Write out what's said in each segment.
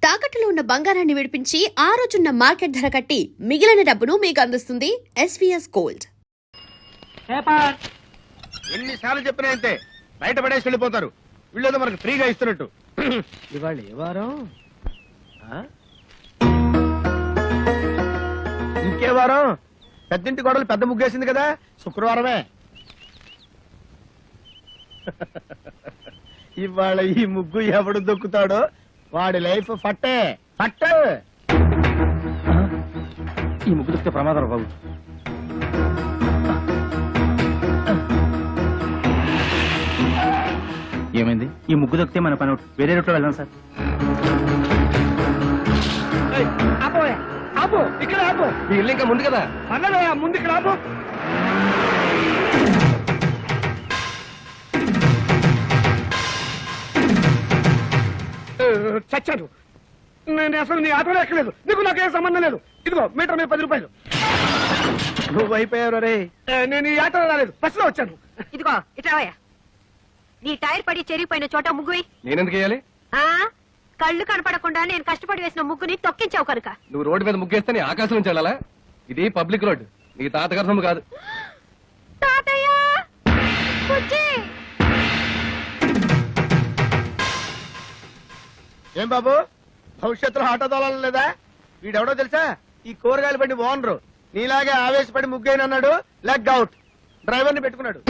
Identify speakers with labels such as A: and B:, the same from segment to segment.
A: తాకట్టులో ఉన్న బంగారాన్ని విడిపించి ఆ రోజున్న మార్కెట్ ధర కట్టి మిగిలిన డబ్బును మీకు అందిస్తుంది ఎస్వీఎస్ గోల్డ్.
B: ఎన్నిసార్లు చెప్పినా అంతే, బయట పడేసి వెళ్ళిపోతారు. వీళ్ళేదో మనకు ఫ్రీగా ఇస్తున్నట్టు.
C: ఇవాళ ఏ వారం?
B: ఇంకే వారం? పెద్దింటి గొడవలు పెద్ద ముగ్గేసింది కదా, శుక్రవారమే. ఇవాళ ఈ ముగ్గు ఎవడు దొక్కుతాడో వాడి లైఫ్ ఫట్టే ఫట్టే.
C: ఈ ముగ్గు దొక్కితే ప్రమాదం బాబు. ఏమైంది? ఈ ముగ్గు దొక్కితే మన పని అవుట్. వేరే రూట్లో వెళ్దాం సార్.
B: ఆపు, ఇక్కడ ఆపు. మీ ఇల్లు ఇంకా ముందు కదా, అన్నదా ముందు ఇక్కడ ఆపు. చచ్చాను నేను. అసలు నీ ఆటోలో ఎక్కలేదు. నీకు నాకేం సంబంధం లేదు. ఇదిగో మీటర్ మీద 10 రూపాయలు. నువ్వు అయిపోయావు రే. నేను ఈ ఆటోలో రాలేదు, బస్సులో వచ్చాను.
D: ఇదిగో ఇట్రావయ్యా. నీ టైర్ పడి చెరిగిపోయిన చోట ముగ్గు
B: నేనెందుకు వేయాలి?
D: కళ్ళు కనపడకుండా నేను కష్టపడి వేసిన ముగ్గుని తొక్కించావు కనుక.
B: నువ్వు రోడ్డు మీద ముగ్గేస్తే నీ ఆకాశం నుంచి వెళ్ళాలా? ఇది పబ్లిక్ రోడ్, నీ తాతగారి సొమ్ము కాదు.
D: తాతయ్య
B: ఏం బాబు, భవిష్యత్తులో ఆటో తోలాలని లేదా? వీడెవడో తెలుసా? ఈ కూరగాయలు బండి ఓనరు. నీలాగే ఆవేశపడి ముగ్గైనన్నాడు, లెగ్ అవుట్. డ్రైవర్ని పెట్టుకున్నాడు.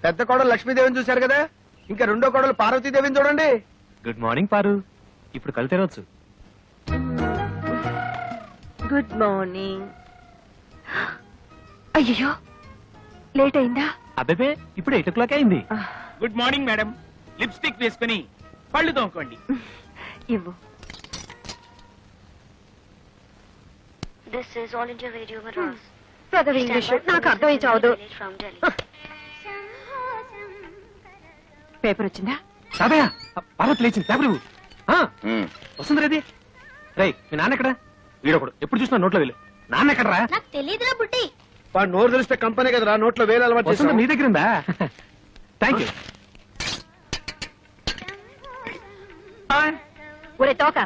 B: పెద్ద కోడలు లక్ష్మీదేవిని చూశారు కదా, ఇంకా రెండో కోడలు పార్వతీదేవిని చూడండి.
C: గుడ్ మార్నింగ్ పారు. ఇప్పుడు కళ్ళు తెరవచ్చు.
D: Good morning. అయ్యో లేట్ అయిందా?
C: అబ్బే ఇప్పుడు 8 o'clock అయింది.
E: Good morning madam. లిప్స్టిక్ వేసుకుని పళ్ళు తోముకోండి.
D: ఇవ్వు.
F: This is All India Radio Madras.
D: చదువు ఇంగ్లీష్ నాకు అర్థమై చావదు.
F: From Delhi.
D: పేపర్ వచ్చిందా?
C: సాబయ్య, పార్వతి లేచింది. పేపర్ ఇవ్వు. వస్తుంది రేది. రై, మీ నాన్న ఎక్కడ? వీడొకడు ఎప్పుడు చూసినా నోట్లో వెళ్ళు. నాన్న ఎక్కడరా?
F: నాకు తెలియదురా బుట్టి.
B: వాడు నోరు తెలిస్తే కంపెనీ కదరా, నోట్లో వేలు అలవాటు
C: వస్తుంది
B: చేస్తాం.
C: నీ దగ్గర ఉందా? Thank you.
D: ఒరే తోక,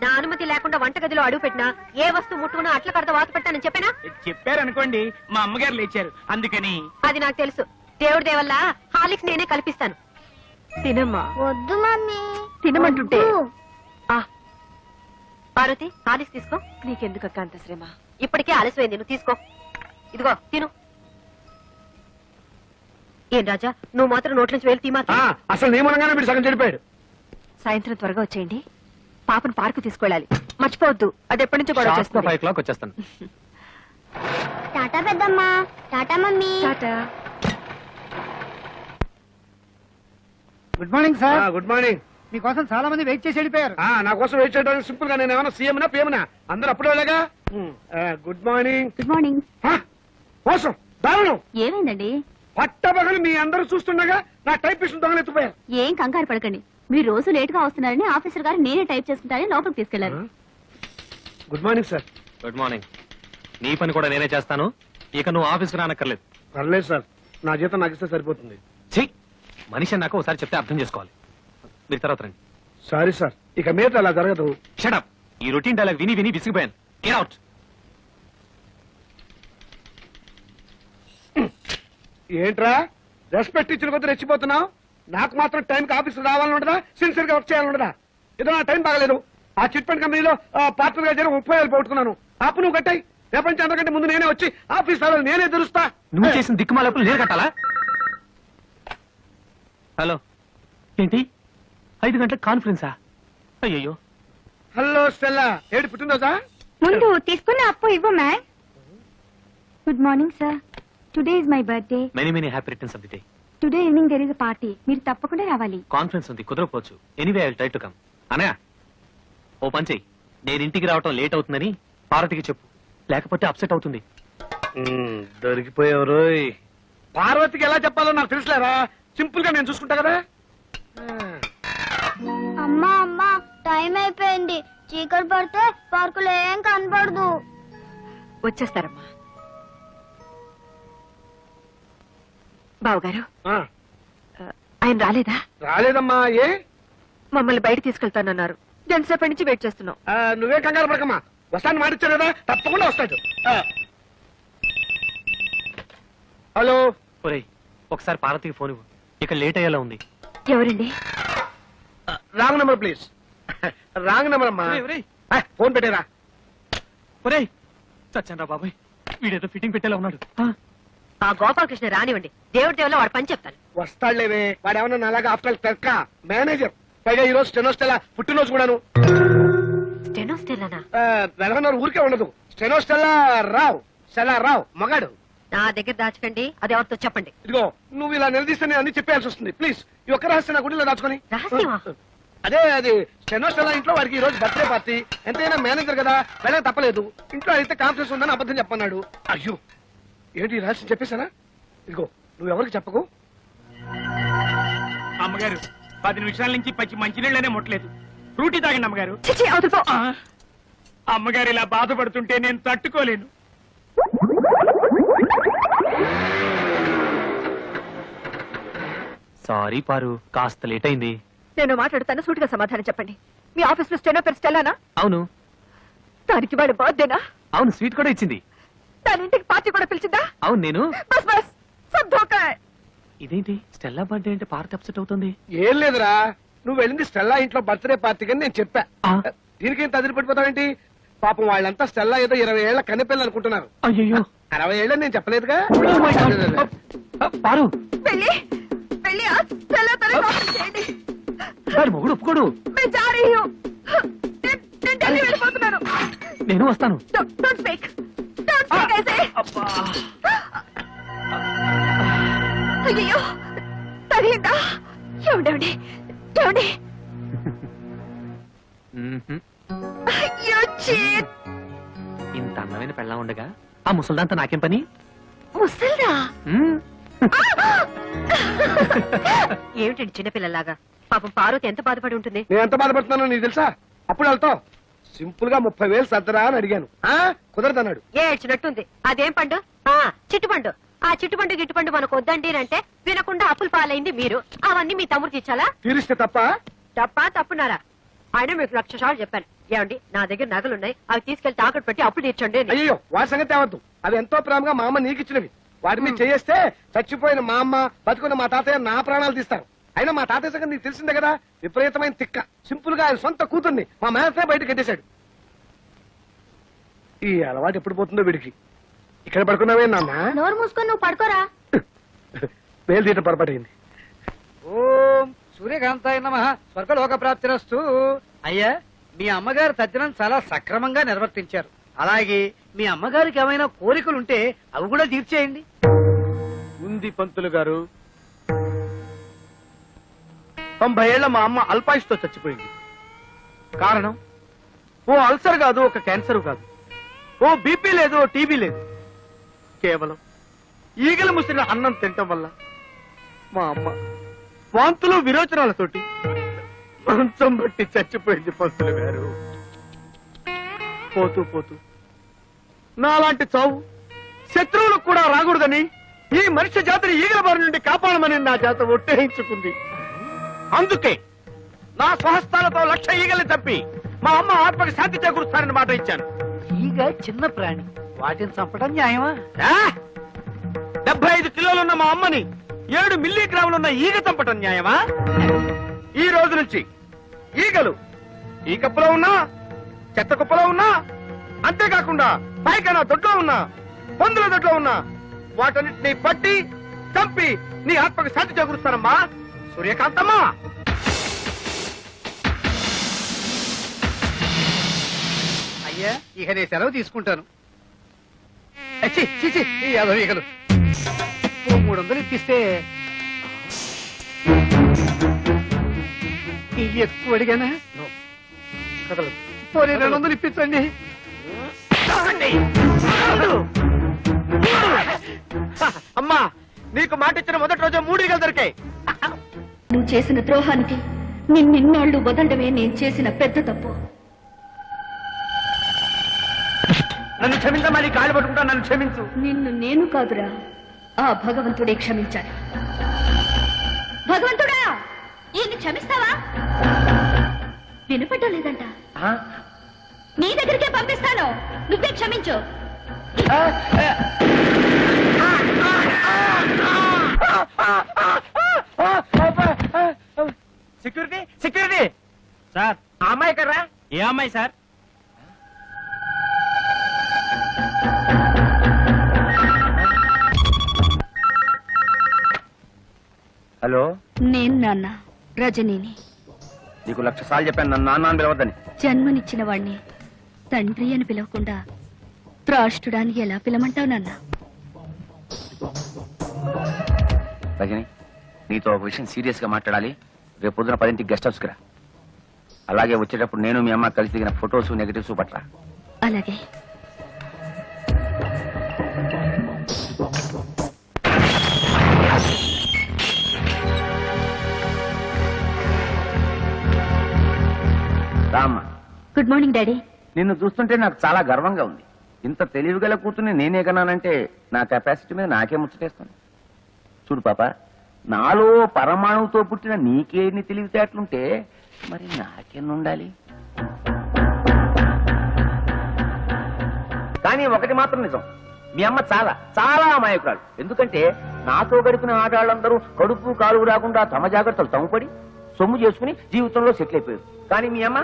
D: నా అనుమతి లేకుండా వంటగదిలో అడుగు పెట్టినా ఏ వస్తువు ముట్టుకున్నా అట్ల కడత వాత పెట్టానని చెప్పానా?
E: చెప్పారనుకోండి, మా అమ్మగారు లేచారు అందుకని.
D: అది నాకు తెలుసు. దేవుడి దేవల్ల హార్లిక్స్ నేనే కల్పిస్తాను. తినమ్మా.
F: వద్దు మమ్మీ.
D: తినమంటుంటే. పార్వతి, హార్లిక్స్ తీసుకో. నీకెందుకు అక్క అంత శ్రమ? ఇప్పటికే ఆలస్యమైంది, నువ్వు తీసుకో. ఇదిగో తిను. ఏం రాజా, నువ్వు మాత్రం నోట్లోంచి వేలు తీమా.
B: అసలు నియమనంగానే వీడు సగం చెడిపోయాడు.
D: సాయంత్రం త్వరగా వచ్చేయండి. పాపను పార్కు తీసుకెళ్ళాలి, మర్చిపోవద్దు. అది ఎప్పటి నుంచో గొడవ చేస్తుంది.
C: 5 o'clock వచ్చేస్తాను.
F: టాటా పెద్దమ్మా. Tata mummy.
D: Tata.
G: Good morning sir.
B: Good morning.
G: మీకోసం చాలా మంది వెయిట్ చేసి వెళ్ళిపోయారు.
B: నా కోసం వెయిట్ చేయడానికి సింపుల్ గా నేను ఏమైనా సీఎంనా పిఎంనా? అందరూ అప్పుడే వెళ్ళగా. Good morning.
F: Good morning.
B: మోసం, దారుణం.
F: ఏమైందండి?
B: పట్టబగలు మీ అందరూ చూస్తుండగా నా టైపిస్ట్ దొంగలెత్తిపోయారు.
F: ఏం కంగారు పడకండి. మీరు రోజు లేట్ గా వస్తున్నారని ఆఫీసర్ గారు నేనే టైప్ చేసుకుంటారని లోపలికి తీసుకెళ్లారు.
B: Good morning sir.
C: Good morning. నీ పని కూడా నేనే చేస్తాను. ఇక నువ్వు ఆఫీస్కి రానక్కర్లేదు.
B: పర్లేదు సార్, నా జీతం నాకు ఇస్తే సరిపోతుంది.
C: చెయ్యి. మనిషి నాకు ఒకసారి చెప్తే అర్థం చేసుకోవాలి. మీరు తర్వాత రండి.
B: సారీ సార్, ఇక మీద అలా జరగదు.
C: షటప్. ఈ రొటీన్ డైలాగ్ విని విని విసిగిపోయాను. Get out.
B: ఏంట్రా రెస్పెక్ట్ ఇచ్చిన కొద్ది రెచ్చిపోతున్నావు? నాకు మాత్రం టైంకి ఆఫీస్ రావాలని ఉండదా? సిన్సియర్ గా వర్క్ చేయాలని ఉండదా? ఏదో నా టైం బాగలేదు. ఆ చిట్ ఫండ్ కంపెనీలో పార్ట్నర్ గా చేరి 30,000 పోగొట్టుకున్నాను. అప్పు నువ్వు కట్టాయి. ప్రపంచం అందరికంటే ముందు నేనే వచ్చి ఆఫీస్ రావాలి, నేనే తెలుస్తా.
C: నువ్వు చేసిన దిక్కుమాలప్పుడు నేను కట్టాలా? హలో, ఏంటి 5 గంటలకు కాన్ఫరెన్సా? అయ్యో.
B: హలో స్టెల్లా, ఏడు పుట్టినరోజా?
F: ముందు తీసుకున్న అప్పు ఇవ్వు ma'am. Good morning sir. Today is my birthday.
C: Many many happy returns of the day.
F: Today evening there is a party. మీరు తప్పకుండా రావాలి.
C: కాన్ఫరెన్స్ ఉంది, కుదరకపోవచ్చు. Anyway I will try to come. Anaya, ఓ పని చెయ్యి. నేను ఇంటికి రావటం లేట్ అవుతుందని పార్వతికి చెప్పు, లేకపోతే అప్సెట్ అవుతుంది.
B: దొరికిపోయావు. పార్వతికి ఎలా చెప్పాలో నాకు తెలుసులేరా. సింపుల్ గా నేను చూసుకుంటా కదా.
F: అమ్మా అమ్మా టైం అయిపోయింది. చీకటి పడితే పార్కులో ఏం కనపడదు.
D: వచ్చేస్తారమ్మా. బావగారు
B: ఆ,
D: ఆయన రాలేదా?
B: రాలేదమ్మా. ఏ
D: మమ్మల్ని బయట తీసుకెళ్తానన్నారు. ఎంతసేపటి నుంచి వెయిట్ చేస్తున్నాం.
B: నువ్వే కంగారు పడకమ్మా. వస్తాను మాటిచ్చాను కదా, తప్పకుండా వస్తాడు. హలో.
C: ఒరేయ్ ఒకసారి పార్వతికి ఫోన్ ఇవ్వు, ఇక లేట్ అయ్యేలా ఉంది.
D: ఎవరండి?
B: Wrong number please. Wrong number అమ్మా. ఫోన్ పెట్టేరా.
C: ఒరేయ్ చచ్చాను బాబాయ్, వీడేదో ఫిట్టింగ్ పెట్టేలా ఉన్నాడు.
D: ఆ గోపాలకృష్ణ రానివ్వండి, దేవుడి దేవుళ్ళ వాడు పని చెప్తాను.
B: వస్తాడులేవే, వాడు ఏమన్నా అలాగా ఆఫ్టర్ క్లర్క్ మేనేజర్. పైగా ఈ రోజు స్టెనోస్టెలా పుట్టినరోజు కూడాను.
D: స్టెనోస్టెల్లానా?
B: నెలకొన్నారు ఊరికే ఉండదు. స్టెనోస్టెలా రావు, స్టెలా రావు మగాడు.
D: నా దగ్గర దాచకండి, అది ఎవరితో చెప్పండి.
B: ఇదిగో నువ్వు ఇలా నిలదీస్తే నేను అన్ని చెప్పేయాల్సి వస్తుంది. ప్లీజ్ ఈ ఒక్క రహస్యం నా గుడిలో దాచుకొని.
D: రహస్యమా?
B: అదే అది స్టెనోస్టెలా ఇంట్లో వాడికి ఈ రోజు బర్త్డే పార్టీ. ఎంతైనా మేనేజర్ కదా, వెళ్ళక తప్పలేదు. ఇంట్లో అయితే కాన్ఫరెన్స్ ఉందని అబద్ధం చెప్పన్నాడు. అయ్యో ఏంటి ఈ రహస్యం చెప్పేశానా? ఇదిగో నువ్వు ఎవరికి చెప్పకు.
E: అమ్మగారు 10 నిమిషాల నుంచి పచ్చి మంచినీళ్ళనే ముట్టలేదు. ఫ్రూటీ తాగండి అమ్మగారు.
D: చిచి, అవతల పో.
E: ఆ, అమ్మగారు ఇలా బాధపడుతుంటే నేను తట్టుకోలేను.
C: సారీ పారు, కాస్త లేట్ అయింది.
D: నేను మాట్లాడుతాను, సూటిగా సమాధానం చెప్పండి. మీ ఆఫీస్ లో స్టెనో పేరు స్టెల్లానా?
C: అవును.
D: దానికి వాడి బర్త్డేనా?
C: అవును, స్వీట్ కూడా ఇచ్చింది.
D: దాని ఇంటికి పార్టీ కూడా పిలిచిందా?
C: అవును నేను.
D: బస్ బస్ సబ్ ధోకా హై.
C: ఇదేంటి స్టెల్లా బర్త్డే అంటే పార్టీ అప్సెట్ అవుతుంది?
B: ఏం లేదురా, నువ్వు వెళ్ళింది స్టెల్లా ఇంట్లో బర్త్డే పార్టీకి అని నేను చెప్పా.
C: ఆ.
B: దీనికేం తదిరిపడిపోతావేంటి? పాపం వాళ్ళంతా స్టెల్లా ఏదో 20 ఏళ్ల కన్నెపిల్లలు అనుకుంటున్నారు.
C: అయ్యో
B: 60 ఏళ్ళని నేను చెప్పలేదుగా.
C: పారు,
D: వెళ్ళి వెళ్ళి ఆ స్టెల్లా తనకి ఆఫర్ చేయండి.
C: వాడి మొగుడు ఒప్పుకోడు.
D: मैं जा रही हूँ. నేను ఢిల్లీ వెళ్ళిపోతున్నాను.
C: నేను వస్తాను.
D: డోంట్ స్పీక్ ऐसे. అయ్యో తగిలిందా? ఏమండి ఏమండి?
C: మ్మ్హ్మ్.
D: అయ్యో చీట్.
C: ఇంత అందమైన పెళ్ళా ఉండగా ఆ ముసల్దాంతా నాకేం పని?
D: ముసల్దా?
C: మ్మ్.
D: ఏమిటండి చిన్నపిల్లలాగా? పాపం పార్వతి ఎంత బాధపడి ఉంటుంది.
B: నేను ఎంత బాధపడుతున్నానో నీకు తెలుసా? అప్పుడు వెళ్తావు సింపుల్ గా 30,000 సర్దరా అని అడిగాను. కుదరదన్నాడు.
D: ఏడ్చినట్టుంది. అదేం పండు? చిట్టుపండు. ఆ చిట్టుపండు గిట్టుపండు మనకు వద్దండి అంటే వినకుండా అప్పులు పాలైంది మీరు. అవన్నీ మీ తమ్ముడికి ఇచ్చాలా?
B: తీరిస్తే తప్ప.
D: తప్పున్నారా? ఆయన మీకు 1,00,000 సార్లు చెప్పాను. ఏమండి నా దగ్గర నగలున్నాయి, అవి తీసుకెళ్లి తాకట్టు పెట్టి అప్పులు తీర్చండి అని.
B: అయ్యో వాడి సంగతి తేవద్దు. అవి ఎంతో ప్రేమగా మా అమ్మ నీకు ఇచ్చినవి. వాటి మీద చేస్తే చచ్చిపోయిన మా అమ్మ, బతుకున్న మా తాతయ్య నా ప్రాణాలు తీస్తారు. అయినా మా తాతయ్య సంగతి నీకు తెలిసిందే కదా, విపరీతమైన తిక్క. సింపుల్ గా ఆయన సొంత కూతుర్ని మా మేనతే బయట కట్టేశాడు. ఈ అలవాటు ఎప్పుడు పోతుందో వీడికి. ఇక్కడ పడుకున్నావే నాన్న?
F: నోరు మూసుకొని నువ్వు పడుకోరా.
B: వేలు తీయటం పొరపాటైంది.
G: ఓం సూర్యకాంతాయ నమః. స్వర్గలోక ప్రాప్తిరస్తు. అయ్యా మీ అమ్మగారు తద్దినం చాలా సక్రమంగా నిర్వర్తించారు. అలాగే మీ అమ్మగారికి ఏమైనా కోరికలుంటే అవి కూడా తీర్చేయండి.
B: ఉంది పంతులు గారు. 90 ఏళ్ల మా అమ్మ అల్పాయుష్తో చచ్చిపోయింది. కారణం ఓ అల్సర్ కాదు, ఒక క్యాన్సర్ కాదు, ఓ బీపీ లేదు, ఓ టీబీ లేదు. కేవలం ఈగలు ముసిరిన అన్నం తినటం వల్ల మా అమ్మ వాంతులు విరోచనాలతోటి మంచం బట్టి చచ్చిపోయింది పంతులు గారు. పోతూ పోతూ నాలాంటి చావు శత్రువులకు కూడా రాకూడదని ఈ మనిషి జాతిని ఈగల బారి నుండి కాపాడమని నా చేత ఒట్టేయించుకుంది. అందుకే నా స్వహస్తాలతో 1,00,000 ఈగల్ని చంపి మా అమ్మ ఆత్మకి శాంతి చేకూరుస్తానని మాట ఇచ్చాను.
G: ఈగ చిన్న ప్రాణి, వాటిని చంపడం న్యాయమా?
B: 75 కిలోలున్న మా అమ్మని 7 మిల్లీగ్రాములున్న ఈగ చంపటం న్యాయమా? ఈ రోజు నుంచి ఈగలు ఈ కప్పులో ఉన్నా, చెత్త కుప్పలో ఉన్నా, అంతేకాకుండా పైకైనా దొడ్లో ఉన్నా, పందుల దొడ్లో ఉన్నా, వాటన్నిటిని పట్టి చంపి నీ ఆత్మకు శాంతి చేకూరుస్తానమ్మా సూర్యకాంతమ్మా.
G: అయ్యా ఇక నేను సెలవు తీసుకుంటాను. ఛీ, ఛీ, ఛీ, ఈ యాదవ ఈగలు. ఓ 300 ఇప్పిస్తే ఇవి ఎక్కువ అడిగానా?
B: కదలదు.
G: పోనీ 200 ఇప్పించండి.
B: అమ్మా
G: నీకు మాట ఇచ్చిన మొదటి రోజు 3 ఈగలు దొరికాయి.
F: నువ్వు చేసిన ద్రోహానికి నిన్నోళ్ళు వదలడమే నేను చేసిన పెద్ద తప్పు.
G: నన్ను క్షమించమా, నీ కాళ్ళు పట్టుకుంటా, నన్ను క్షమించు.
F: నిన్ను నేను కాదురా, ఆ భగవంతుడే క్షమించాలి. భగవంతుడా, ఈయన్ని క్షమిస్తావా? వినపడ్డం లేదంట. నీ దగ్గరికే పంపిస్తాను, నువ్వే క్షమించు.
G: సెక్యూరిటీ సెక్యూరిటీ
E: సార్
G: ఆ అమ్మాయి ఎక్కడ్రా?
E: ఏ అమ్మాయి సార్?
G: హలో,
F: నేను నాన్న రజనీని.
G: నీకు 1,00,000 సార్లు చెప్పాను నన్ను నాన్న అని పిలవద్దని.
F: జన్మనిచ్చిన వాణ్ణి తండ్రి అని పిలవకుండా త్రాష్టుడానికి ఎలా పిలమంటావు నాన్న?
H: రజని, నీతో ఒక విషయం సీరియస్ గా మాట్లాడాలి. రేపు పొద్దున 10ంటికి గెస్ట్ హౌస్ కి రా. అలాగే వచ్చేటప్పుడు నేను మీ అమ్మ కలిసి దిగిన ఫొటోస్ నెగటివ్స్ పట్ల.
F: అలాగే.
H: రామ్మ,
F: గుడ్ మార్నింగ్ డాడీ.
H: నిన్ను చూస్తుంటే నాకు చాలా గర్వంగా ఉంది. ఇంత తెలివిగల కూతుర్ని నేనే కన్నానంటే నా కెపాసిటీ మీద నాకే ముచ్చటేస్తుంది. చూడు పాప, నాలో పరమాణువుతో పుట్టిన నీకే ఎన్ని తెలివితేటలుంటే మరి నాకెన్ని ఉండాలి? కానీ ఒకటి మాత్రం నిజం, మీ అమ్మ చాలా చాలా అమాయకురాలు. ఎందుకంటే నాతో గడిపిన ఆటవాళ్ళందరూ కడుపు కాలు రాకుండా తమ జాగ్రత్తలు తమ్ముపడి సొమ్ము చేసుకుని జీవితంలో సెటిల్ అయిపోయారు. కానీ మీ అమ్మ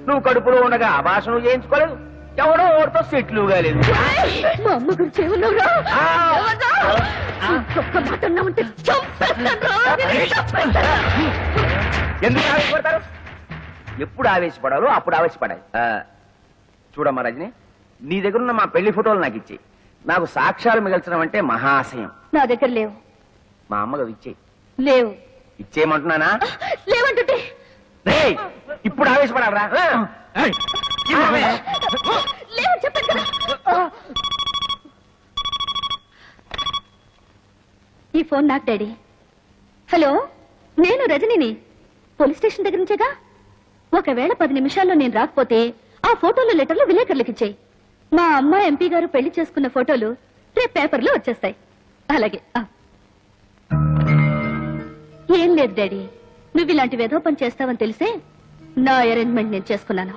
H: నువ్వు కడుపులో ఉండగా ఆభాషణ చేయించుకోలేదు, ఎవడో ఓడితో సెటిల్ కాలేదు.
F: మా అమ్మ గురించి ఏమన్నావురా?
H: ఎందుకు ఆవేశపడతారు? ఎప్పుడు ఆవేశపడాలో అప్పుడు ఆవేశపడాలి. చూడమ్మా రజని, నీ దగ్గర ఉన్న మా పెళ్లి ఫోటోలు నాకు ఇచ్చేయి. నాకు సాక్ష్యాలు మిగల్చడం అంటే మహాశయం.
F: నా దగ్గర లేవు.
H: మా అమ్మగా ఇచ్చేయి.
F: లేవు.
H: ఇచ్చేయమంటున్నానా?
F: లేవంటుంటే
H: రేయ్, ఇప్పుడు ఆవేశపడాలరా?
F: లేవు చెప్పండి కదా. ఈ ఫోన్ నాకు డాడీ. హలో, నేను రజనిని. పోలీస్ స్టేషన్ దగ్గర నుంచేగా. ఒకవేళ 10 నిమిషాల్లో నేను రాకపోతే ఆ ఫోటోలు లెటర్లు విలేకరులకు ఇచ్చేయి. మా అమ్మ ఎంపీ గారు పెళ్లి చేసుకున్న ఫోటోలు రేపు పేపర్లో వచ్చేస్తాయి. అలాగే. ఏం లేదు డాడీ, నువ్వు ఇలాంటి వెధవ పని చేస్తావని తెలిసే నా అరేంజ్మెంట్ నేను చేసుకున్నాను.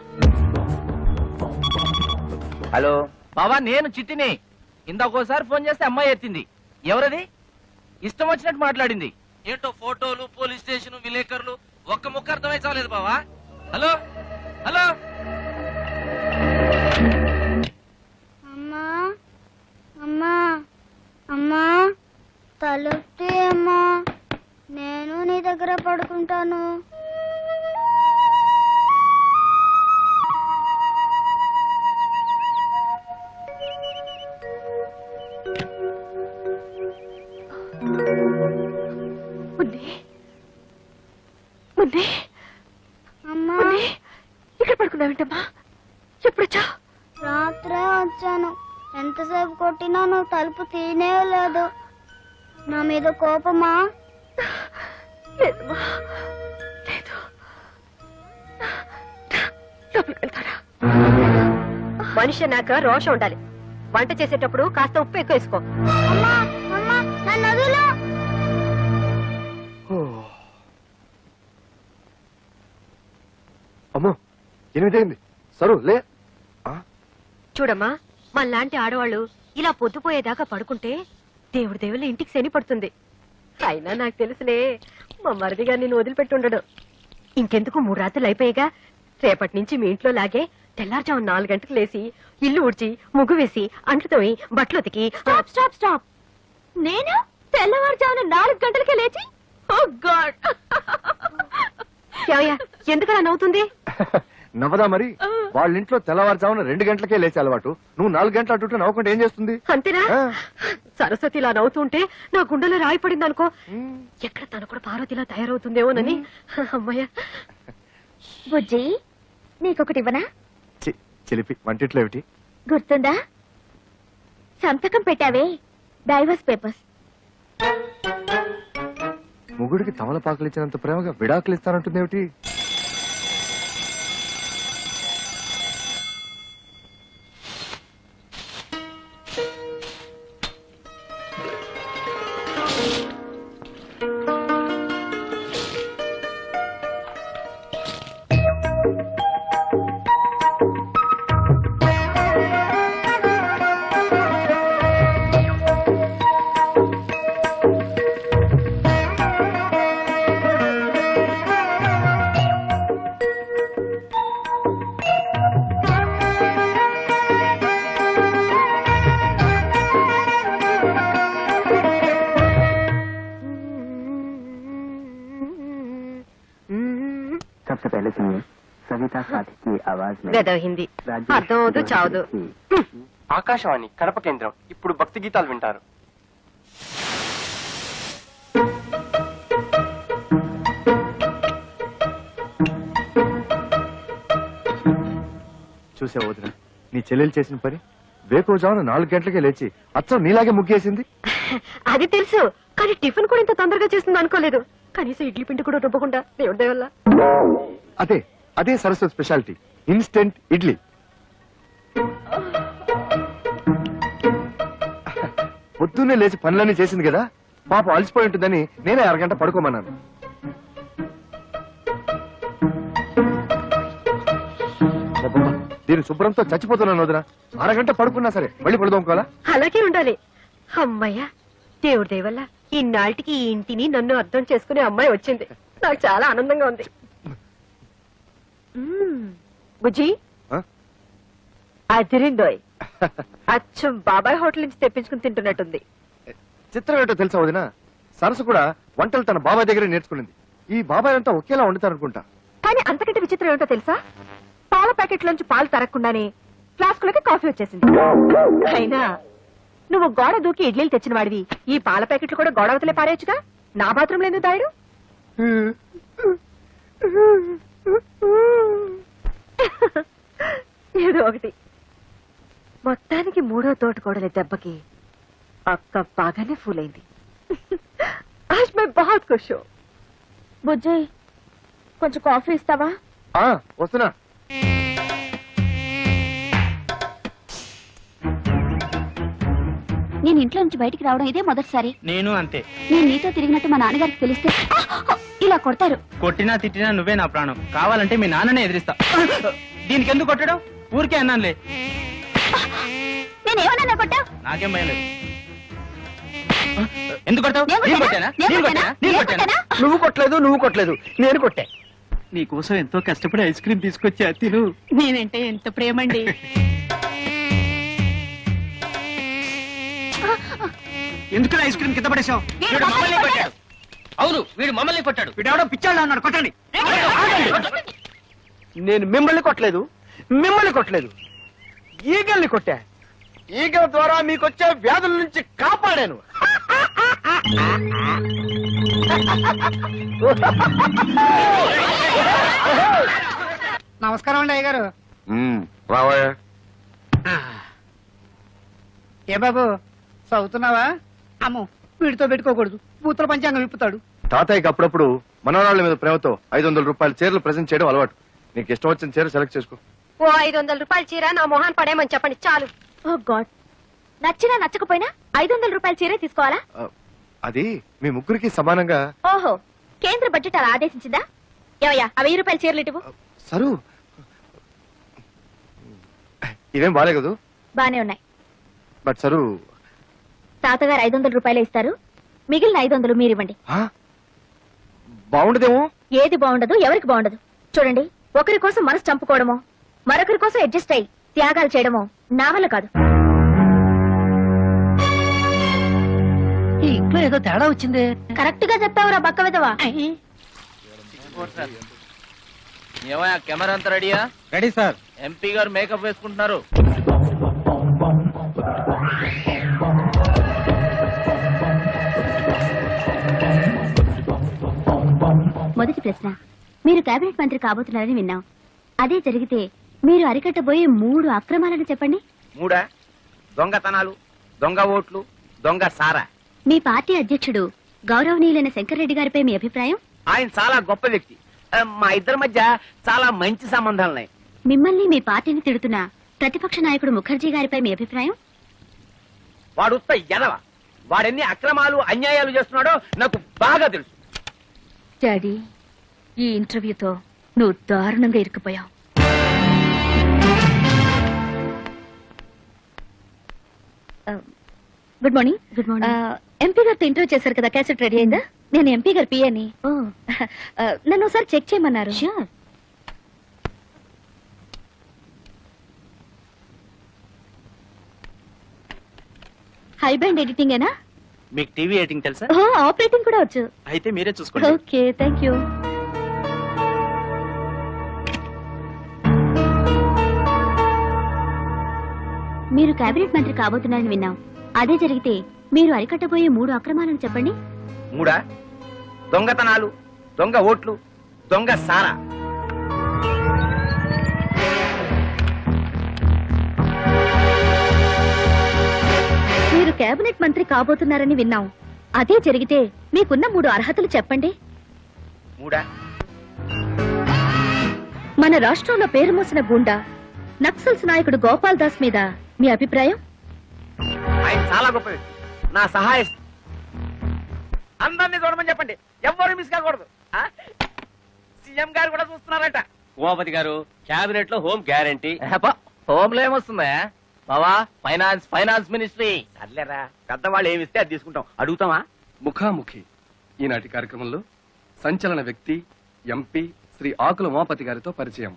H: హలో
G: బావా, నేను చిట్టిని. ఇందాకోసారి ఫోన్ చేస్తే అమ్మాయి ఎత్తింది. ఎవరది? ఇష్టం వచ్చినట్టు మాట్లాడింది. ఏంటో ఫోటోలు, పోలీస్ స్టేషన్, విలేకరులు, ఒక్క ముక్క అర్థమై చాలేదు బావా. Hello hello.
I: అమ్మా అమ్మా అమ్మా, తలుపుతీ అమ్మా, నేను నీ దగ్గర పడుకుంటాను. అమ్మా,
F: ఇక్కడ పడుకున్నావేంటమ్మా? ఎప్పుడొచ్చా?
I: రాత్రే వచ్చాను. ఎంతసేపు కొట్టినా నువ్వు తలుపు తీనే లేదు. నా మీద కోపమా?
F: లేదమ్మా, లేదు. లోపలికి వెళ్తారా?
D: మనిషి అన్నాక రోషం ఉండాలి. వంట చేసేటప్పుడు కాస్త ఉప్పు ఎక్కువ వేసుకో.
I: అమ్మా అమ్మా, నన్ను వదిలు.
B: అమ్మో, 8 అయింది. సరు లే.
D: చూడమ్మా, మనలాంటి ఆడవాళ్ళు ఇలా పొద్దుపోయేదాకా పడుకుంటే దేవుడి దేవుళ్ళ ఇంటికి శని పడుతుంది. అయినా నాకు తెలుసులే, మా మరిదిగా నిన్ను వదిలిపెట్టుండడు. ఇంకెందుకు 3 రాత్రులు అయిపోయాగా. రేపటి నుంచి మీ ఇంట్లో లాగే తెల్లారుజాము 4 గంటలకు లేసి ఇల్లు ఊడ్చి ముగ్గు వేసి అంట్లు తోమి బట్టలు ఉతికి.
F: Stop stop stop. నేను తెల్లవారుజామున 4 గంటలకే లేచి? ఓ గాడ్!
D: ఎందుకలా నవ్వుతుంది?
B: నవ్వదా మరి? వాళ్ళ ఇంట్లో తెల్లవారుజామున 2 గంటలకే లేచే అలవాటు. నువ్వు 4 గంటల అటు నవ్వకుండా ఏం చేస్తుంది?
D: అంతేనా? సరస్వతి ఇలా నవ్వుతుంటే నా గుండెలో రాయి పడింది అనుకో. ఎక్కడ తను కూడా పార్వతిలా తయారవుతుందేమోనని. అమ్మయ్య.
F: బుజ్జి, నీకొకటి ఇవ్వనా?
B: చిలిపి వంటిట్లో ఏమిటి?
F: గుర్తుందా? సంతకం పెట్టావే, డైవర్స్ పేపర్స్.
J: మొగుడికి తమలపాకులు ఇచ్చినంత ప్రేమగా విడాకులు ఇస్తానంటుంది ఏమిటి?
H: सबसे पहले सुनिए सविता साथी की आवाज में
D: గదవ హిందీ అర్థం అవదు చావదు.
E: ఆకాశవాణి కడప కేంద్రం ఇప్పుడు భక్తి గీతాలు వింటారు.
J: చూసా వదిన, నీ చెల్లెలు చేసిన పని. వేకోజామున 4 గంటలకే లేచి అచ్చం నీలాగే ముగ్గేసింది.
D: అది తెలుసు, కానీ టిఫిన్ కూడా ఇంత తొందరగా చేస్తుంది అనుకోలేదు. కనీసం ఇడ్లీ పిండి కూడా రుబ్బకుండా దేవుడి దయ వల్ల.
J: అదే అదే సరస్వతి స్పెషాలిటీ, ఇన్స్టెంట్ ఇడ్లీ. పొద్దున్నే లేచి పనులన్నీ చేసింది కదా, పాపం అలసిపోయి ఉంటుందని నేనే అరగంట పడుకోమన్నాను. అబ్బబ్బా, దీని శుభ్రంతో చచ్చిపోతున్నాను వదిన. అరగంట పడుకున్నా సరే మళ్ళీ పడుకోవాలా?
D: అలాగే ఉండాలి. అమ్మయ్యా, దేవుడి దయ వల్ల ఇన్నాళ్ళకి ఈ ఇంటిని నన్ను అర్థం చేసుకునే అమ్మాయి వచ్చింది. నాకు చాలా ఆనందంగా ఉంది. బుజ్జి
J: ఆ?
D: అదిరిందోయ్. అచ్చం బాబాయ్ హోటల్ నుంచి తెప్పించుకుని తింటున్నట్టుంది.
J: చిత్రం ఏంటో తెలుసా వదిన, సరస్సు కూడా వంటలు తన బాబాయ్ దగ్గరే నేర్చుకునింది. ఈ బాబాయ్ అంతా ఒకేలా వండుతారనుకుంటా.
D: కానీ అంతకంటే విచిత్రం ఏమిటో తెలుసా, పాల ప్యాకెట్ లోంచి పాలు తరగకుండానే ఫ్లాస్కులకి కాఫీ వచ్చేసింది. అయినా నువ్వు గోడ దూకి ఇడ్లీలు తెచ్చిన వాడివి, ఈ పాల ప్యాకెట్లు కూడా గోడ అవతలే పారేయచ్చుగా. నా బాత్రూమ్ లో ఎందుకు దాయడు? ఏదో ఒకటి. మొత్తానికి 3వ తోటకోడలి దెబ్బకి అక్క బాగానే ఫూల్ అయింది. ఆజ్ మై బహుత్ ఖుష్ హూ.
F: బుజ్జి, కొంచెం కాఫీ ఇస్తావా?
J: వస్తున్నా.
F: నేను ఇంట్లో నుంచి బయటికి రావడం ఇదే మొదటిసారి.
E: నేను అంతే.
F: నేను నీతో తిరిగినట్టు మా నాన్నగారికి తెలిస్తే ఇలా కొడతారు.
E: కొట్టినా తిట్టినా నువ్వే నా ప్రాణం. కావాలంటే మీ నాన్ననే ఎదిరిస్తా. దీనికి ఎందుకు కొట్టడం? ఊరికే అన్నానులే.
F: నేనేమన్నా కొట్టా?
E: నాకేం భయం లేదు. ఎందుకు కొడతావు? నేను కొట్టానా? నేను కొట్టానా? నేను కొట్టానా?
G: నువ్వు కొట్టలేదు నేను కొట్టా.
E: నీకోసం ఎంతో కష్టపడి ఐస్ క్రీమ్ తీసుకొచ్చా, తిను.
D: నేనంటే ఎంత ప్రేమండి.
E: ఎందుకు ఐస్ క్రీమ్ కింద పడేశావు? వీడు మమ్మల్ని కొట్టాడు. అవును, వీడు మమ్మల్ని కొట్టాడు. వీడెవడో పిచ్చాడు అన్నాడు. కొట్టండి.
G: నేను మిమ్మల్ని కొట్టలేదు, ఈగల్ని కొట్టా. ఈగల ద్వారా మీకొచ్చే వ్యాధుల నుంచి కాపాడాను. నమస్కారం అండి అయ్యగారు.
J: రావయ్యా.
G: ఏ బాబు, చదువుతున్నావా? అమ్మో, వీడితో పెట్టుకోకూడదు, పూతల పంచాంగం విప్పుతాడు.
J: తాతయ్యకి అప్పుడప్పుడు మనవరాళ్ల మీద ప్రేమతో 500 రూపాయల చీరలు ప్రెజెంట్ చేయడం అలవాటు. నీకు ఇష్టం వచ్చిన చీర సెలెక్ట్ చేసుకో.
D: ఓ 500 రూపాయల చీర నా మొహాన్ పడేయమని చెప్పండి చాలు.
F: ఓ గాడ్, నచ్చినా నచ్చకపోయినా 500 రూపాయల చీరే తీసుకోవాలా?
J: అది మీ ముగ్గురికి సమానంగా.
F: ఓహో, కేంద్ర బడ్జెట్ అలా ఆదేశించిందా? ఏవయ్యా, ఆ 1000 రూపాయల చీరలు ఇటువు.
J: సరు, ఇవేం బాలే కదూ?
F: బానే ఉన్నాయి.
J: బట్ సరు,
F: తాతగారు 500 రూపాయలే ఇస్తారు, మిగిలిన 500 మీరివ్వండి.
J: బాగుండదేమో.
F: ఏది బాగుండదు, ఎవరికి బాగుండదు. చూడండి, ఒకరి కోసం మనసు చంపుకోవడమో, మరొకరి కోసం అడ్జస్ట్ అయ్యి త్యాగాలు చేయడమో నా వల్ల కాదు.
G: ఈ ఇంట్లో ఏదో తేడా వచ్చింది.
F: కరెక్ట్ గా చెప్పావురా బక్క విధవా.
H: ఏమయ్యా, కెమెరా అంతా రెడీయా?
E: Ready sir.
H: ఎంపీ గారు మేకప్ వేసుకుంటున్నారు.
F: మొదటి ప్రశ్న, మీరు కేబినెట్ మంత్రి కాబోతున్నారని విన్నాం. అదే జరిగితే మీరు అరికట్టబోయే 3 అక్రమాలను చెప్పండి.
H: 3 దొంగతనాలు, దొంగ ఓట్లు, దొంగ సారా.
F: మీ పార్టీ అధ్యక్షుడు గౌరవనీయులైన శంకర్రెడ్డి గారిపై మీ అభిప్రాయం?
H: ఆయన చాలా గొప్ప వ్యక్తి. మా ఇద్దరి మధ్య చాలా మంచి సంబంధాలున్నాయి.
F: మిమ్మల్ని మీ పార్టీని తిడుతున్న ప్రతిపక్ష నాయకుడు ముఖర్జీ గారిపై మీ అభిప్రాయం?
H: వాడు ఉత్త ఎదవ. వాడెన్ని అక్రమాలు అన్యాయాలు చేస్తున్నాడో నాకు బాగా తెలుసు.
F: డాడీ, ఈ ఇంటర్వ్యూతో నువ్వు దారుణంగా ఇరుక్కుపోయావు. Good morning. Good morning. MP గారితో ఇంటర్వ్యూ చేశారు కదా, క్యాసెట్ రెడీ అయిందా? నేను ఎంపీ గారి పియని. నన్ను ఒకసారి చెక్ చేయమన్నారు. హై బ్యాండ్ ఎడిటింగ్ ఏనా?
C: మీకు టీవీ ఎడిటింగ్ తెలుసా?
F: ఆపరేటింగ్ కూడా వచ్చు.
C: అయితే మీరే చూసుకోండి.
F: Okay, thank you. మీరు కేబినెట్ మంత్రి కాబోతున్నారని విన్నాం. అదే జరిగితే మీరు అరికట్టబోయే 3 అక్రమాలను చెప్పండి.
H: 3 దొంగతనాలు, దొంగ ఓట్లు, దొంగ సారా.
F: మీరు కేబినెట్ మంత్రి కాబోతున్నారని విన్నాం. అదే జరిగితే మీకున్న 3 అర్హతలు చెప్పండి.
H: 3
F: మన రాష్ట్రంలో పేరు మోసిన గుండా నక్సల్స్ నాయకుడు గోపాల్ దాస్ మీద మీ అభిప్రాయం?
H: ఆయన చాలా గొప్ప వ్యక్తి. నా సహాయ అందరినీ చూడమని చెప్పండి, ఎవ్వరు మిస్ కాకూడదు. సీఎం గారు కూడా చూస్తున్నారట.
E: ఉమాపతి గారు, క్యాబినెట్ లో హోమ్ గ్యారంటీ. హోమ్ లో ఏమొస్తుందా బావా? Finance ministry.
H: సర్లేరా, పెద్దవాళ్ళు ఏమిస్తే అది తీసుకుంటాం. అడుగుతామా?
K: ముఖాముఖి ఈనాటి కార్యక్రమంలో సంచలన వ్యక్తి ఎంపీ శ్రీ ఆకుల ఉమాపతి గారితో పరిచయం.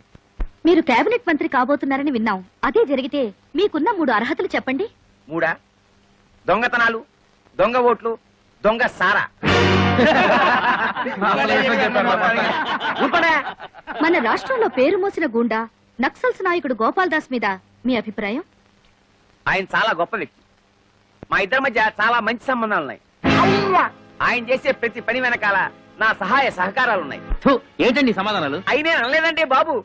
F: మీరు కేబినెట్ మంత్రి కాబోతున్నారని విన్నాం. అదే జరిగితే మీకున్న 3 అర్హతలు చెప్పండి.
H: 3 దొంగతనాలు, దొంగ ఓట్లు, దొంగ సారా.
F: మన రాష్ట్రంలో పేరు మోసిన గుండా నక్సల్స్ నాయకుడు గోపాల్ దాస్ మీద మీ అభిప్రాయం?
H: ఆయన చాలా గొప్ప వ్యక్తి. మా ఇద్దరి మధ్య చాలా మంచి సంబంధాలున్నాయి. ఆయన చేసే ప్రతి పని వెనకాల నా సహాయ సహకారాలున్నాయి.
E: ఏంటండి సమాధానాలు?
H: అయినే అనలేదంటే బాబు.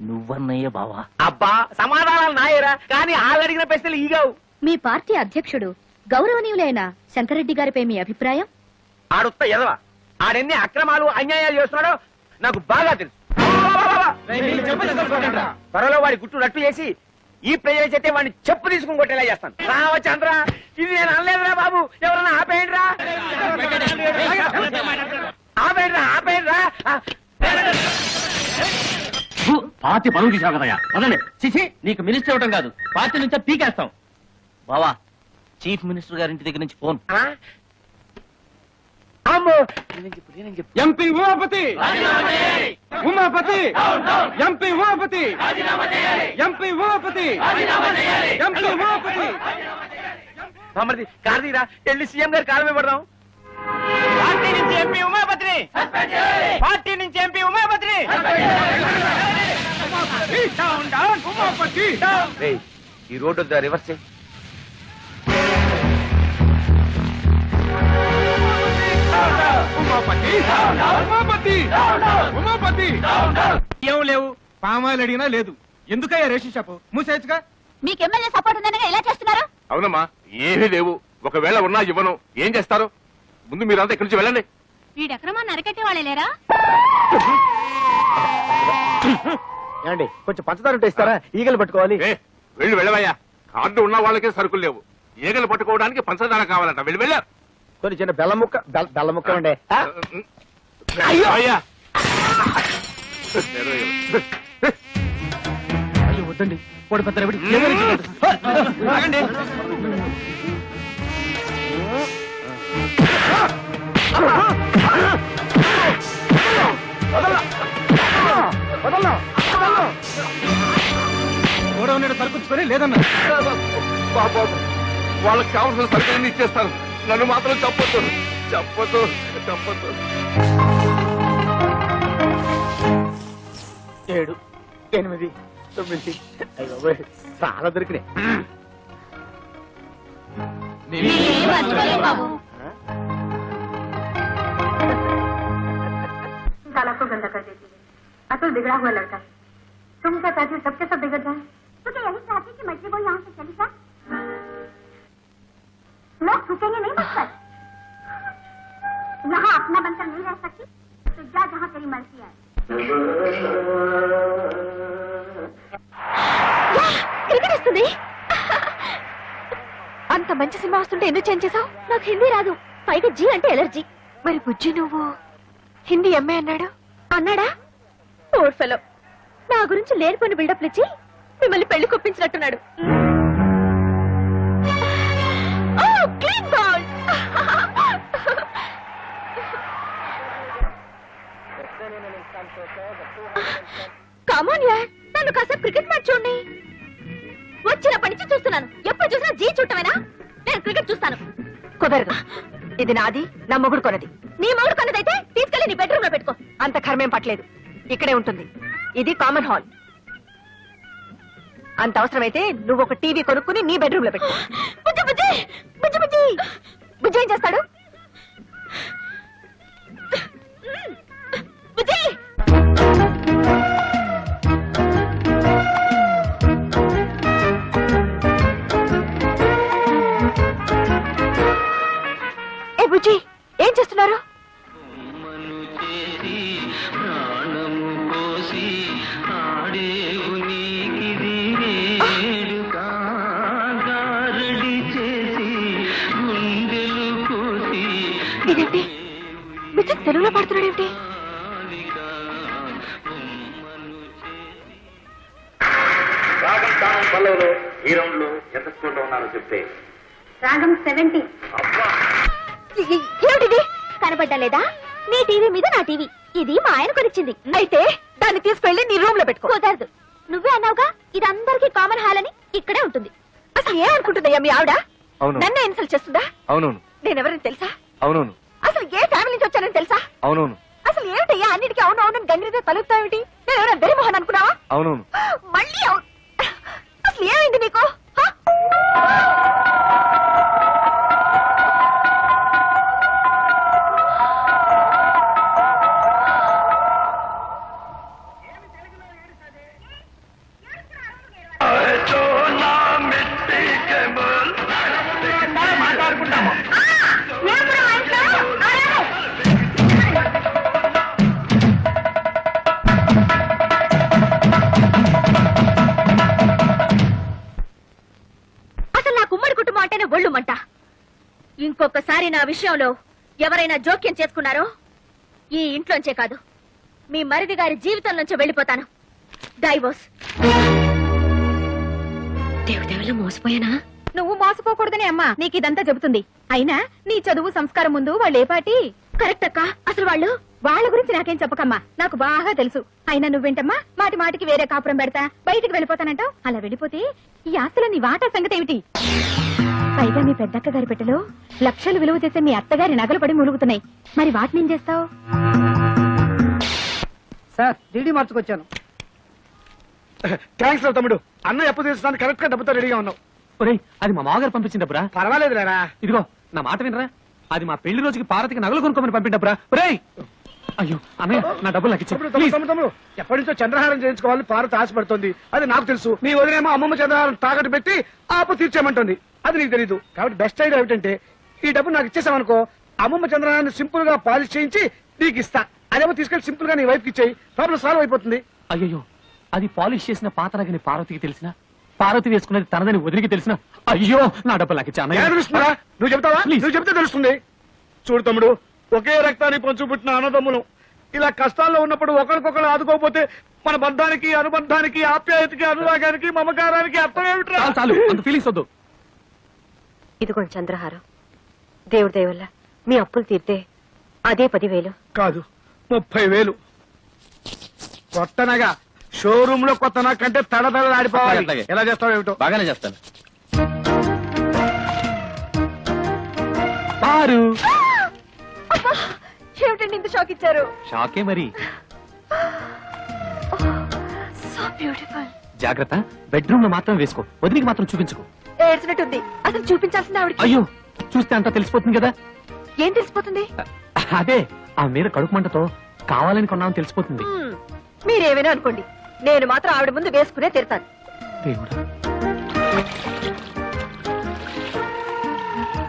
E: నువ్వన్నయ్య బావా.
H: అబ్బా, సమాధానాలు నాయరా, కానీ వాళ్ళు అడిగిన ప్రశ్నలు ఈగావు.
F: మీ పార్టీ అధ్యక్షుడు గౌరవనీయులైన శంకర్రెడ్డి గారిపై మీ అభిప్రాయం?
H: ఆడుత్త ఎదవ. ఆడెన్ని అక్రమాలు అన్యాయాలు చేస్తున్నాడో నాకు బాగా తెలుసు. త్వరలో వాడి గుట్టు రట్టు చేసి ఈ ప్రజలు చెప్తే వాడిని చెప్పు తీసుకుని కొట్టేలా చేస్తాను. రావచంద్ర, ఇది నేను అనలేదురా బాబు. ఎవరన్నా ఆపేయండిరా, ఆపేయండిరా, ఆపేయండిరా.
E: పార్టీ పనులు తీసావు కదయ్యా. అదండి చిచి, నీకు మినిస్టర్ ఇవ్వటం కాదు, పార్టీ నుంచే పీకేస్తాం. బావా, చీఫ్ మినిస్టర్ గారి ఇంటి దగ్గర నుంచి ఫోన్.
H: అమ్మో,
B: MP Umapathi, Umapathi, MP Umapathi, MP Umapathi, MP Umapathi.
H: మమ్మల్ని కారదీరా, వెళ్ళి సీఎం గారి కాలమే పడదాం. పార్టీ నుంచి ఎంపీ ఉమాపతిని, పార్టీ నుంచి ఎంపీ ఉమాపతిని. ఈ రోడ్డు వద్ద రివర్స్ చేయి.
B: ఏం లేవు, పామాయిల్ అడిగినా లేదు. ఎందుకయ్యా రేషన్ షాపు మూసేయచ్చుగా?
F: మీకు ఎమ్మెల్యే సపోర్ట్ ఉందనగా ఎలా చేస్తున్నారు?
J: అవునమ్మా, ఏమీ లేవు. ఒకవేళ ఉన్నా ఇవ్వను. ఏం చేస్తారు? ముందు మీరంతా ఇక్కడి నుంచి వెళ్ళండి.
F: వీడి అక్రమాన్ని అరికట్టే వాళ్ళే లేరా?
B: ఏమండి, కొంచెం పంచదార ఉంటే ఇస్తారా? ఈగలు పట్టుకోవాలి.
J: వెళ్ళి వెళ్ళవయ్యా. కార్డు ఉన్న వాళ్ళకే సరుకులు లేవు. ఈగలు పట్టుకోవడానికి పంచదార కావాలంట. వెళ్ళి వెళ్ళారు.
B: కొన్ని చిన్న బెల్లం ముక్క, బెల్లం ముక్క ఉండే.
J: అయ్యా,
C: అయ్యో వద్దండి, వాడు పెద్ద రవిడి.
B: ఆగండి. గోడౌన్ సరుకుంచుకొని లేదన్నా.
J: బాబు, వాళ్ళకి కావాల్సిన సరుకులన్నీ ఇచ్చేస్తాను. నన్ను మాత్రం చెప్పొద్దు, చెప్పొద్దు, చెప్పొద్దు.
B: 7, 8, 9. అయ్యో, చాలా దొరికినాయి.
F: साला को गंदा कर देती है। असल बिगड़ा हुआ लड़का है। तुम क्या चाहती हो सबके सब बिगड़ जाए? तो क्या यही चाहती कि मछली वो यहाँ से चली जाए? लोग छूटेंगे नहीं मुझ पर। यहाँ अपना बनकर नहीं रह सकती तो जा जहाँ तेरी मर्जी है। క్రికెట్ వస్తుంది.
D: అంత మంచి సినిమా వస్తుంటే ఎందుకు చేంజ్ చేసావు?
F: నాకు హిందీ రాదు, పైగా జీ అంటే ఎలర్జీ.
D: మరి బుజ్జి నువ్వు హిందీ ఎంఏ అన్నాడు
F: అన్నాడా? ఓర్ ఫెలో నా గురించి లేనిపోయిన బిల్డప్లు ఇచ్చి మిమ్మల్ని పెళ్లి కొప్పించినట్టున్నాడు. Clean ball. కమాన్ యార్, నన్ను కాసేపు క్రికెట్ మ్యాచ్ చూడండి. వచ్చినప్పటి నుంచి చూస్తున్నాను, ఎప్పుడు చూసినా జీ చూడటమేనా? నేను క్రికెట్ చూస్తాను.
D: కుదరదు, ఇది నాది, నా మొగుడు కొనది.
F: నీ మొగుడు కొన్నదైతే తీసుకెళ్లి నీ బెడ్రూమ్ లో పెట్టుకో.
D: అంత కర్మేం పట్టలేదు, ఇక్కడే ఉంటుంది. ఇది కామన్ హాల్. అంత అవసరమైతే నువ్వు ఒక టీవీ కొనుక్కుని నీ బెడ్రూమ్ లో పెట్టు.
F: బుజ్జి బుజ్జి బుజ్జి బుజ్జి
D: బుజ్జి ఏం చేస్తాడు?
F: బుజ్జి
D: ఏ బుజ్జి ఏం చేస్తున్నారు? ఇదేంటి బుజ్జి తెలుగులో పాడుతున్నాడేమిటి?
H: ఈ రౌండ్ లో ఎంత స్కోర్ లో ఉన్నారో చెప్తే.
F: రాగం 70. ఏమిటిది? కనపడ్డా లేదా? నీ టీవీ మీద నా టీవీ. ఇది మా ఆయన కొనిచ్చింది.
D: అయితే దాన్ని తీసుకెళ్లి నీ రూమ్ లో పెట్టుకో.
F: కుదరదు, నువ్వే అన్నావుగా ఇది అందరికీ కామన్ హాల్ అని. ఇక్కడే ఉంటుంది.
D: అసలు ఏ అనుకుంటుందయ్యా మీ ఆవిడ?
J: అవును
D: నన్నే ఇన్సల్ట్ చేస్తుందా?
J: అవునవును
D: నేనెవరని తెలుసా?
J: అవునవును
D: అసలు ఏ ఫ్యామిలీ నుంచి వచ్చానని తెలుసా?
J: అవునవును
D: అసలు ఏమిటయ్యా అన్నిటికీ అవును అవునని గంగిరితో తలుపుతావేమిటి? నేను ఎవరైనా వెరిమోహన్ అనుకున్నావా?
J: అవునవును
D: మళ్ళీ అవును. అసలు ఏమైంది నీకు? హ?
F: అసలు నా కుమ్మడి కుటుంబం అంటేనే ఒళ్ళు మంట. ఇంకొకసారి నా విషయంలో ఎవరైనా జోక్యం చేసుకున్నారో ఈ ఇంట్లోంచే కాదు, మీ మరిది గారి జీవితం నుంచి వెళ్ళిపోతాను. డైవోర్స్.
D: దేవుడెవలో మోసపోయానా?
F: నువ్వు మోసపోకూడదని అమ్మా నీకు ఇదంతా చెబుతుంది. అయినా నీ చదువు సంస్కారం ముందు వాళ్ళు ఏ పాటి? కరెక్ట్ అక్క. అసలు వాళ్ళ గురించి నాకేం చెప్పకమ్మా, నాకు బాగా తెలుసు. అయినా నువ్వేంటమ్మా మాటి మాటికి వేరే కాపురం పెడతా బయటికి వెళ్ళిపోతానంటావు. అలా వెళ్ళిపోతే ఈ ఆస్తులో నీ వాటా సంగతి ఏమిటి? పైగా మీ పెద్దక్క గారి పెట్టెలో లక్షలు విలువ చేసే మీ అత్తగారి నగలు పడి ములుగుతున్నాయి. మరి వాటిని ఏం చేస్తావు?
G: Sir DD మార్చుకొచ్చాను.
B: థ్యాంక్స్ రా తమ్ముడు, అన్న ఎప్పుడు తీసుకోవడానికి కరెక్ట్ గా డబ్బుతో రెడీగా ఉన్నావు.
C: ఒరేయ్, అది మా మామగారు పంపించిన డబ్బురా.
B: పర్వాలేదు లేరా.
C: ఇదిగో నా మాట వినరా, అది మా పెళ్లి రోజుకి పార్వతికి నగలు కొనుక్కోమని పంపిండబ్బరా. ఒరేయ్, అయ్యో అన్నయ్య, నా డబ్బులు నాకు
B: తమ్ముడు
C: ఇచ్చి
B: తమ్ముడు తమ్ముడు ఎప్పటి నుంచో చంద్రహారం చేయించుకోవాలి పార్వతి ఆశపడుతుంది. అది నాకు తెలుసు. నీ వదిలేమో అమ్మమ్మ చంద్రహారం తాకట్టు పెట్టి ఆపు తీర్చేయమంటుంది. అది నీకు తెలీదు. కాబట్టి బెస్ట్ ఐడియా ఏమిటంటే ఈ డబ్బు నాకు ఇచ్చేసామనుకో, అమ్మమ్మ చంద్రహారాన్ని సింపుల్ గా పాలిష్ చేయించి నీకు ఇస్తా. అదేమో తీసుకెళ్లి సింపుల్ గా నీ వైఫ్ కి ఇచ్చేయి, ప్రాబ్లం సాల్వ్ అయిపోతుంది.
C: అయ్యో, అది పాలిష్ చేసిన పాతరగని పార్వతికి తెలిసిన, పార్వతి వేసుకున్నది తనదని వదిలికి తెలిసిన, అయ్యో నా డబ్బులు నాకు ఇచ్చా
B: ఎలా తెలుస్తుందా? నువ్వు చెప్తావా? నువ్వు చెప్తే తెలుస్తుంది. చూడు తమ్ముడు, ఒకే రక్తాన్ని పంచు పుట్టిన అన్నదమ్ములు ఇలా కష్టాల్లో ఉన్నప్పుడు ఒకరికొకరు ఆదుకోకపోతే మన బంధానికి, అనుబంధానికి, ఆప్యాయతకి, అనురాగానికి, మమకారానికి అర్థం ఏమిట్రా?
C: చాలు అంత ఫీలింగ్స్ వద్దు.
D: ఇదిగోండి చంద్రహారం. దేవుడి దయ వల్ల మీ అప్పులు తీర్తే అదే 10,000.
B: కాదు, 30,000. కొత్తనగా షోరూమ్ లో కొత్త నాకంటే తడతడలాడిపోవాలి.
C: అట్లాగే.
B: ఎలా చేస్తావు ఏమిటో.
C: బాగానే చేస్తాను. పారు
D: ఏమిటండి ఇంత షాక్ ఇచ్చారు?
C: షాకే మరి.
D: So beautiful.
C: జాగ్రత్త, బెడ్రూమ్ లో మాత్రం వేసుకో, వదిలికి మాత్రం చూపించుకో.
D: ఏడ్చినట్టుంది. అసలు చూపించాల్సింది ఆవిడకి.
C: అయ్యో, చూస్తే అంతా తెలిసిపోతుంది కదా.
D: ఏం తెలిసిపోతుంది?
C: అదే ఆ మీద కడుపు మంటతో కావాలని కొన్నామని తెలిసిపోతుంది.
D: మీరేమైనా అనుకోండి, నేను మాత్రం ఆవిడ ముందు వేసుకునే తీరుతాను.
C: దేవుడా.